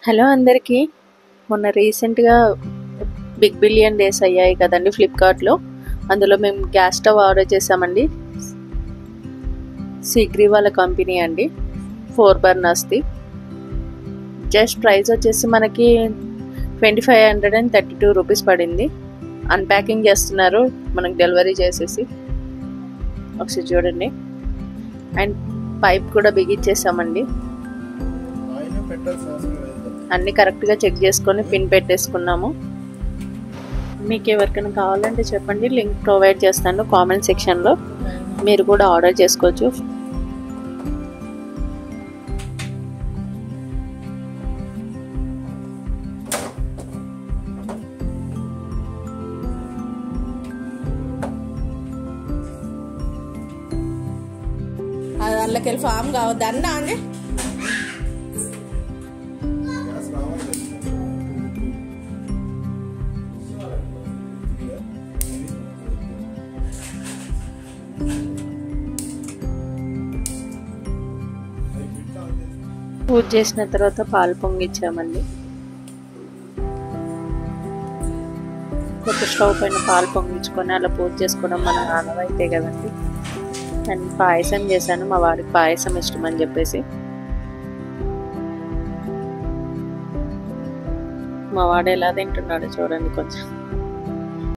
Hello అందరికీ. మొన్న రీసెంట్గా బిగ్ బిలియన్ డేస్ అయ్యాయి కదండి ఫ్లిప్కార్ట్లో. అందులో మేము గ్యాస్ స్టవ్ ఆర్డర్ చేసామండి. సిగ్రీ వాళ్ళ కంపెనీ అండి, 4 బర్నర్స్ది. జస్ట్ ప్రైస్ వచ్చేసి మనకి 2532 రూపీస్ పడింది. అన్ప్యాకింగ్ చేస్తున్నారు మనకు డెలివరీ చేసేసి. ఒకసారి చూడండి. అండ్ పైప్ కూడా బిగించేసామండి. అన్నీ కరెక్ట్గా చెక్ చేసుకొని పిన్ పెట్టేసుకున్నాము. మీకు ఎవరికైనా కావాలంటే చెప్పండి, లింక్ ప్రొవైడ్ చేస్తాను కామెంట్ సెక్షన్లో. మీరు కూడా ఆర్డర్ చేసుకోవచ్చు. అందులోకి ఫామ్ కావద్దు అన్నా అండి. పూజ చేసిన తర్వాత పాలు పొంగిచ్చామండి. కొత్త స్టవ్ పైన పాలు పొంగించుకొని అలా పూజ చేసుకోవడం మన ఆనవాయితే కదండి. అండ్ పాయసం చేశాను, మా వాడికి పాయసం ఇష్టం అని చెప్పేసి. మా వాడు ఎలా తింటున్నాడు చూడండి కొంచెం.